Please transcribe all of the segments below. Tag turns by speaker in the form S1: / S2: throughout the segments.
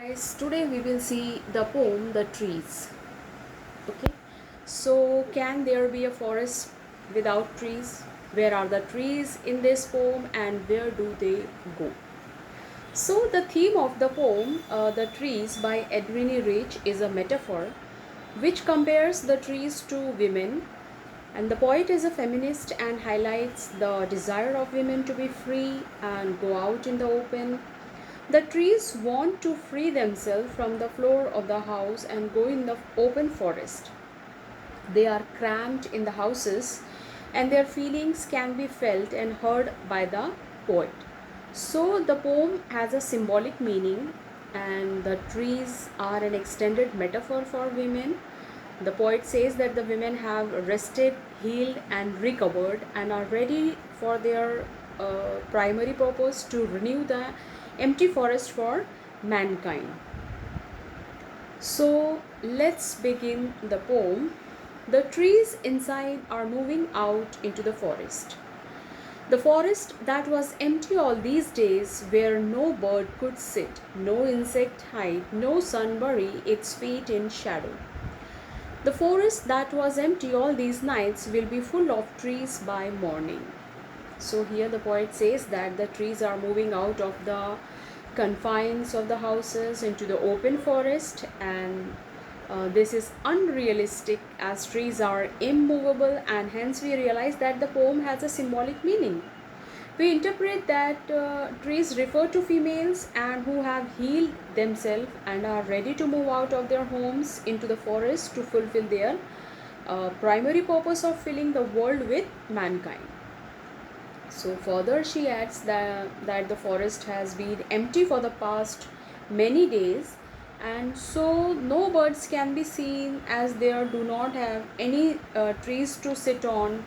S1: Guys, today we will see the poem The Trees. Okay, so can there be a forest without trees? Where are the trees in this poem and where do they go? So, the theme of the poem, The Trees by Edwina Rich, is a metaphor which compares the trees to women. And the poet is a feminist and highlights the desire of women to be free and go out in the open. The trees want to free themselves from the floor of the house and go in the open forest. They are cramped in the houses and their feelings can be felt and heard by the poet. So the poem has a symbolic meaning and the trees are an extended metaphor for women. The poet says that the women have rested, healed, and recovered and are ready for their primary purpose to renew the empty forest for mankind. So let's begin the poem. The trees inside are moving out into the forest. The forest that was empty all these days, where no bird could sit, no insect hide, no sun bury its feet in shadow. The forest that was empty all these nights will be full of trees by morning. So, here the poet says that the trees are moving out of the confines of the houses into the open forest, and this is unrealistic as trees are immovable, and hence we realize that the poem has a symbolic meaning. We interpret that trees refer to females and who have healed themselves and are ready to move out of their homes into the forest to fulfill their primary purpose of filling the world with mankind. So further she adds that the forest has been empty for the past many days, and so no birds can be seen as there do not have any trees to sit on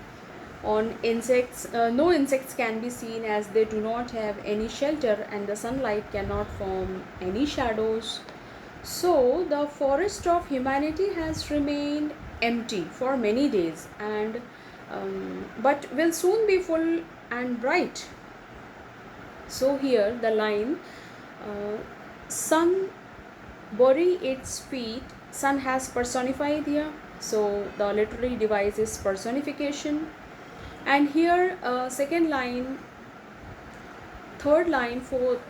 S1: insects. No insects can be seen as they do not have any shelter and the sunlight cannot form any shadows. So the forest of humanity has remained empty for many days and but will soon be full and bright. So here the line uh, sun bury its feet, sun has personified here. So the literary device is personification. And here second line, third line, fourth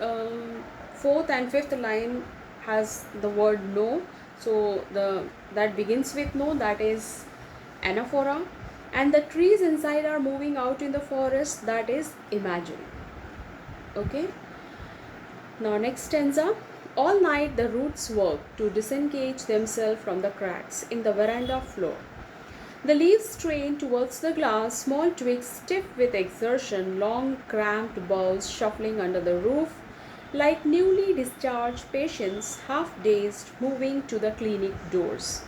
S1: and fifth line has the word no. So the that begins with no, that is anaphora. And the trees inside are moving out in the forest, that is imagery. Okay, now next stanza. All night the roots work to disengage themselves from the cracks in the veranda floor. The leaves strain towards the glass, small twigs stiff with exertion, long cramped boughs shuffling under the roof, like newly discharged patients, half dazed, moving to the clinic doors.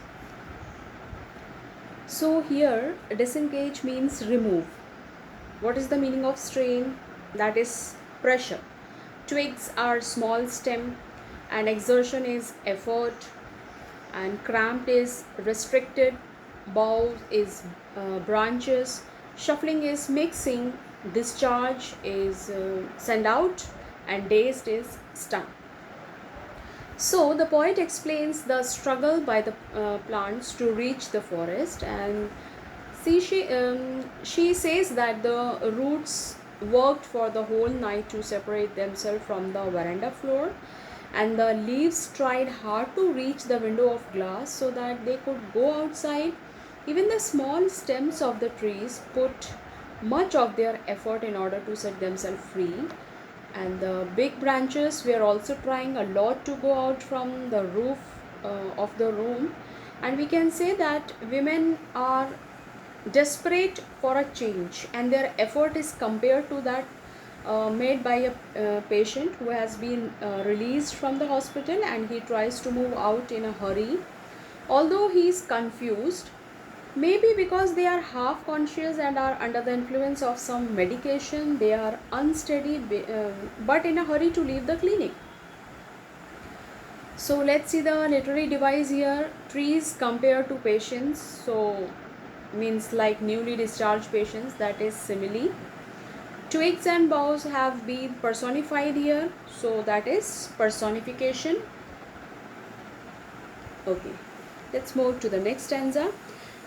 S1: So here, disengage means remove. What is the meaning of strain? That is pressure. Twigs are small stem, and exertion is effort, and cramped is restricted, bow is branches, shuffling is mixing, discharge is send out, and dazed is stun. So the poet explains the struggle by the plants to reach the forest, and she says that the roots worked for the whole night to separate themselves from the veranda floor, and the leaves tried hard to reach the window of glass so that they could go outside. Even the small stems of the trees put much of their effort in order to set themselves free, and the big branches were also trying a lot to go out from the roof of the room. And we can say that women are desperate for a change and their effort is compared to that made by a patient who has been released from the hospital and he tries to move out in a hurry, although he is confused, maybe because they are half conscious and are under the influence of some medication. They are unsteady but in a hurry to leave the clinic. So let's see the literary device here. Trees compared to patients, so means like newly discharged patients, that is simile. Twigs and boughs have been personified here, so that is personification. Okay, let's move to the next stanza.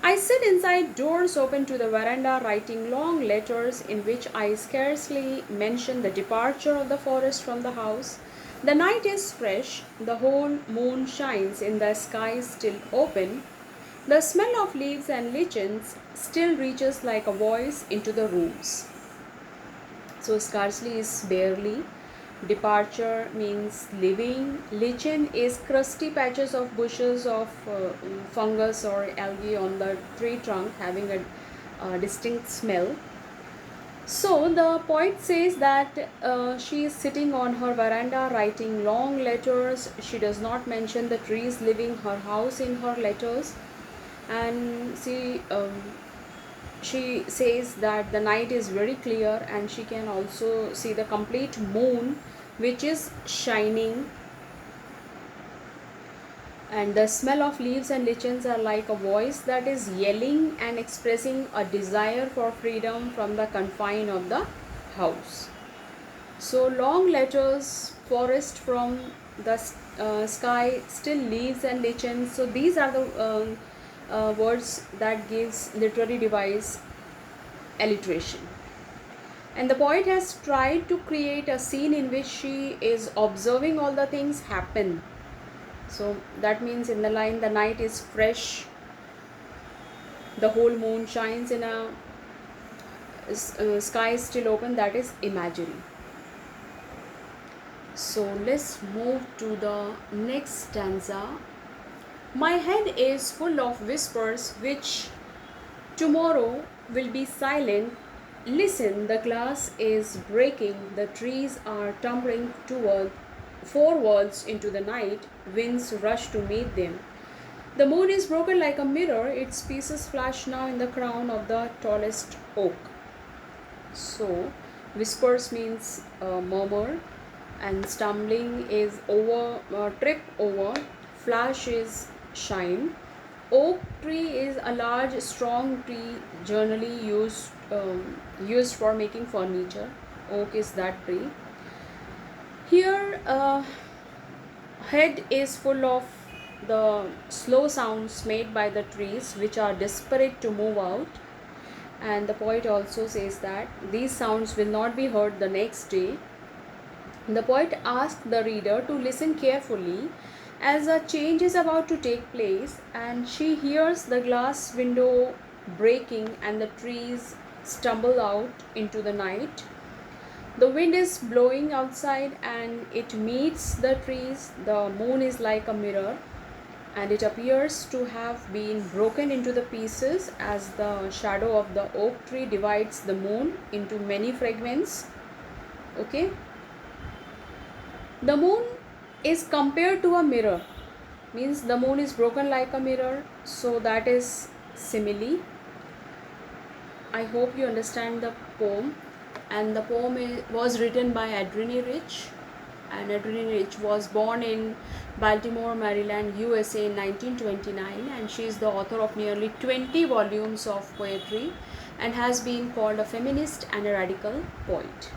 S1: I sit inside, doors open to the veranda, writing long letters in which I scarcely mention the departure of the forest from the house. The night is fresh, the whole moon shines in the sky still open. The smell of leaves and lichens still reaches like a voice into the rooms. So scarcely is barely. Departure means leaving. Lichen is crusty patches of bushes of fungus or algae on the tree trunk having a distinct smell. So the poet says that she is sitting on her veranda writing long letters. She does not mention the trees leaving her house in her letters, and she says that the night is very clear and she can also see the complete moon which is shining, and the smell of leaves and lichens are like a voice that is yelling and expressing a desire for freedom from the confine of the house. So long letters, forest from the sky, still leaves and lichens. So these are the words that gives literary device alliteration. And the poet has tried to create a scene in which she is observing all the things happen. So that means in the line, the night is fresh, the whole moon shines in a sky is still open, that is imagery. So let's move to the next stanza. My head is full of whispers which tomorrow will be silent. Listen, the glass is breaking, the trees are tumbling forwards into the night, winds rush to meet them. The moon is broken like a mirror, its pieces flash now in the crown of the tallest oak. So, whispers means murmur, and stumbling is trip over, flash is shine. Oak tree is a large, strong tree generally used for making furniture. Oak is that tree. Here, head is full of the slow sounds made by the trees, which are desperate to move out. And the poet also says that these sounds will not be heard the next day. The poet asks the reader to listen carefully as a change is about to take place, and she hears the glass window breaking and the trees stumble out into the night. The wind is blowing outside and it meets the trees. The moon is like a mirror and it appears to have been broken into the pieces as the shadow of the oak tree divides the moon into many fragments. Okay, the moon is compared to a mirror, means the moon is broken like a mirror, so that is simile. I hope you understand the poem. And the poem was written by Adrienne Rich, and Adrienne Rich was born in Baltimore, Maryland, USA in 1929, and she is the author of nearly 20 volumes of poetry and has been called a feminist and a radical poet.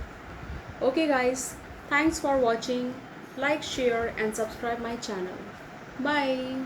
S1: Okay guys, thanks for watching. Like, share and subscribe my channel. Bye.